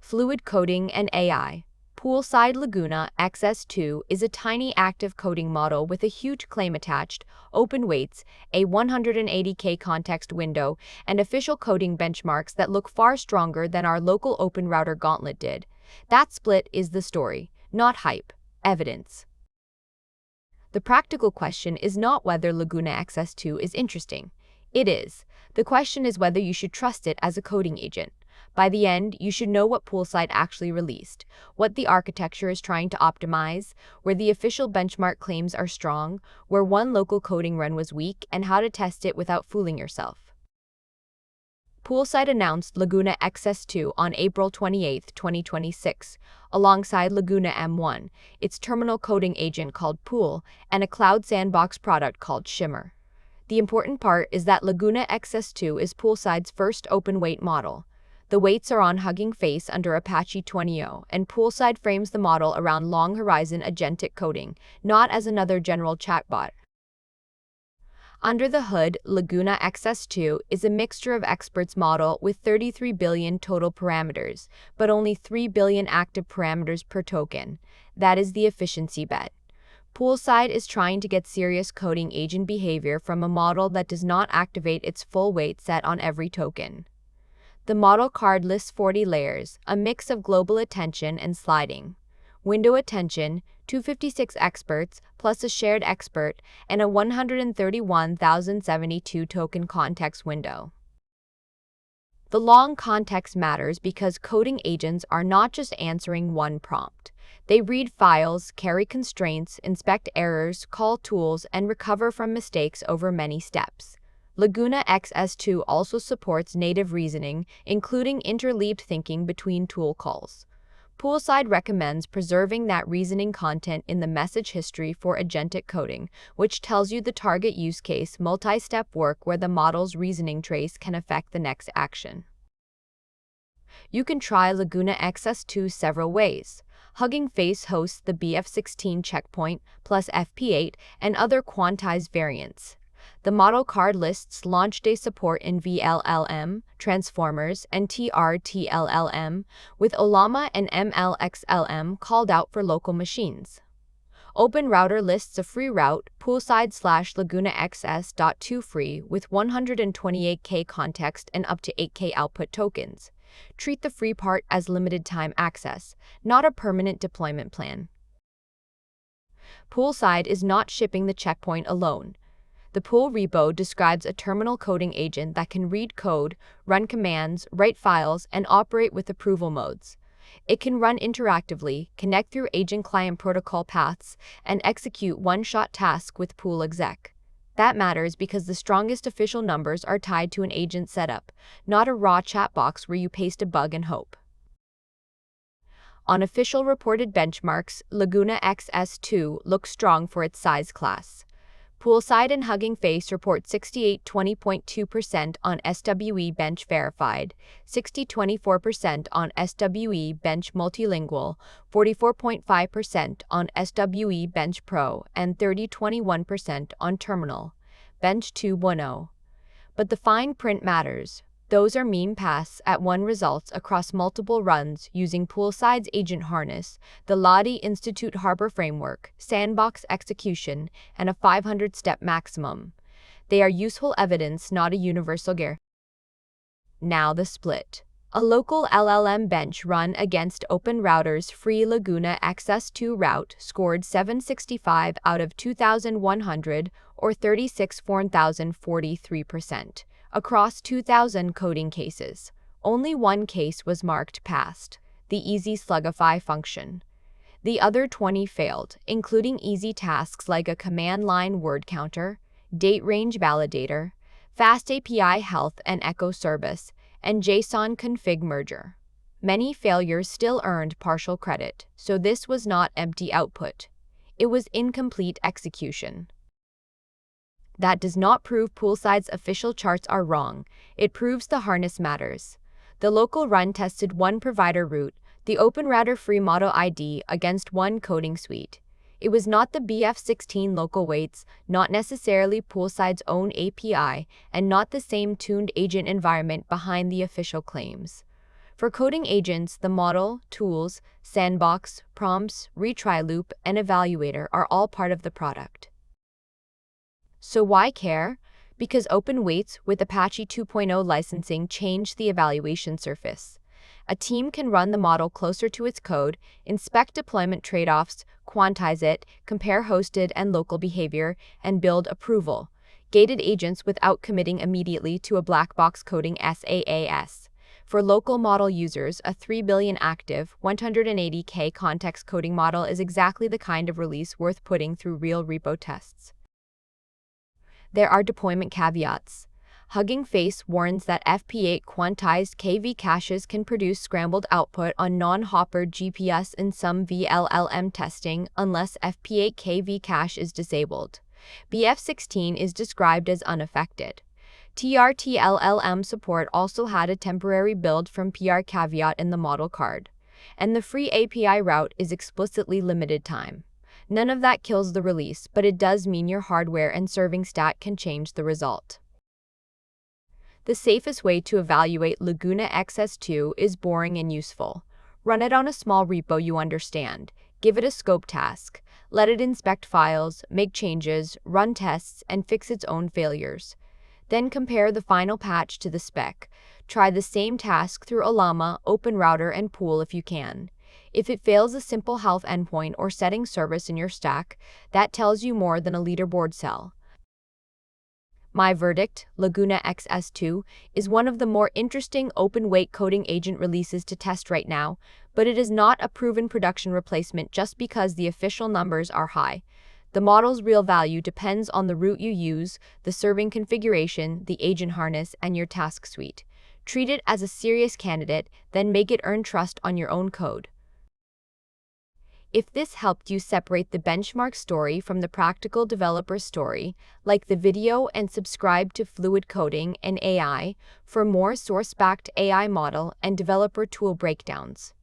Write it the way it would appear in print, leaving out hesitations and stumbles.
Fluid coding and AI. Poolside Laguna XS.2 is a tiny active coding model with a huge claim attached, open weights, a 180K context window, and official coding benchmarks that look far stronger than our local OpenRouter gauntlet did. That split is the story, not hype, evidence. The practical question is not whether Laguna XS.2 is interesting. It is. The question is whether you should trust it as a coding agent. By the end, you should know what Poolside actually released, what the architecture is trying to optimize, where the official benchmark claims are strong, where one local coding run was weak, and how to test it without fooling yourself. Poolside announced Laguna XS.2 on April 28, 2026, alongside Laguna M1, its terminal coding agent called Pool, and a cloud sandbox product called Shimmer. The important part is that Laguna XS.2 is Poolside's first open-weight model. The weights are on Hugging Face under Apache 20.0, and Poolside frames the model around long-horizon agentic coding, not as another general chatbot. Under the hood, Laguna XS.2 is a mixture of experts model with 33 billion total parameters, but only 3 billion active parameters per token. That is the efficiency bet. Poolside is trying to get serious coding agent behavior from a model that does not activate its full weight set on every token. The model card lists 40 layers, a mix of global attention and sliding. Window attention, 256 experts, plus a shared expert, and a 131,072 token context window. The long context matters because coding agents are not just answering one prompt. They read files, carry constraints, inspect errors, call tools, and recover from mistakes over many steps. Laguna XS.2 also supports native reasoning, including interleaved thinking between tool calls. Poolside recommends preserving that reasoning content in the message history for agentic coding, which tells you the target use case, multi-step work where the model's reasoning trace can affect the next action. You can try Laguna XS.2 several ways. Hugging Face hosts the BF16 checkpoint, plus FP8, and other quantized variants. The model card lists launch day support in VLLM, Transformers, and TRTLLM, with Ollama and MLXLM called out for local machines. OpenRouter lists a free route, Poolside/Laguna XS.2 free, with 128K context and up to 8K output tokens. Treat the free part as limited time access, not a permanent deployment plan. Poolside is not shipping the checkpoint alone. The Pool repo describes a terminal coding agent that can read code, run commands, write files, and operate with approval modes. It can run interactively, connect through agent client protocol paths, and execute one-shot tasks with Pool exec. That matters because the strongest official numbers are tied to an agent setup, not a raw chat box where you paste a bug and hope. On official reported benchmarks, Laguna XS.2 looks strong for its size class. Poolside and Hugging Face report 68-20.2% on SWE-bench Verified, 60-24% on SWE-bench Multilingual, 44.5% on SWE-bench Pro, and 30-21% on Terminal Bench 2.0. But the fine print matters. Those are mean pass at one results across multiple runs using Poolside's agent harness, the Lottie Institute Harbor Framework, sandbox execution, and a 500-step maximum. They are useful evidence, not a universal guarantee. Now the split. A local LLMBench run against OpenRouter's free Laguna XS.2 route scored 765 out of 2,100, or 36,443%. Across 2,000 coding cases, only one case was marked passed, the easy slugify function. The other 20 failed, including easy tasks like a command line word counter, date range validator, fast API health and echo service, and JSON config merger. Many failures still earned partial credit, so this was not empty output. It was incomplete execution. That does not prove Poolside's official charts are wrong. It proves the harness matters. The local run tested one provider route, the OpenRouter free model ID, against one coding suite. It was not the BF16 local weights, not necessarily Poolside's own API, and not the same tuned agent environment behind the official claims. For coding agents, the model, tools, sandbox, prompts, retry loop, and evaluator are all part of the product. So why care? Because open weights with Apache 2.0 licensing changed the evaluation surface. A team can run the model closer to its code, inspect deployment trade-offs, quantize it, compare hosted and local behavior, and build approval-gated agents without committing immediately to a black box coding SaaS. For local model users, a 3 billion active, 180K context coding model is exactly the kind of release worth putting through real repo tests. There are deployment caveats. Hugging Face warns that FP8 quantized KV caches can produce scrambled output on non-hopper GPS in some VLLM testing unless FP8 KV cache is disabled. BF16 is described as unaffected. TRTLLM support also had a temporary build from PR caveat in the model card. And the free API route is explicitly limited time. None of that kills the release, but it does mean your hardware and serving stat can change the result. The safest way to evaluate Laguna XS.2 is boring and useful. Run it on a small repo you understand. Give it a scope task. Let it inspect files, make changes, run tests, and fix its own failures. Then compare the final patch to the spec. Try the same task through Llama, OpenRouter, and Pool if you can. If it fails a simple health endpoint or setting service in your stack, that tells you more than a leaderboard cell. My verdict, Laguna XS.2, is one of the more interesting open-weight coding agent releases to test right now, but it is not a proven production replacement just because the official numbers are high. The model's real value depends on the route you use, the serving configuration, the agent harness, and your task suite. Treat it as a serious candidate, then make it earn trust on your own code. If this helped you separate the benchmark story from the practical developer story, like the video and subscribe to Fluid Coding and AI for more source-backed AI model and developer tool breakdowns.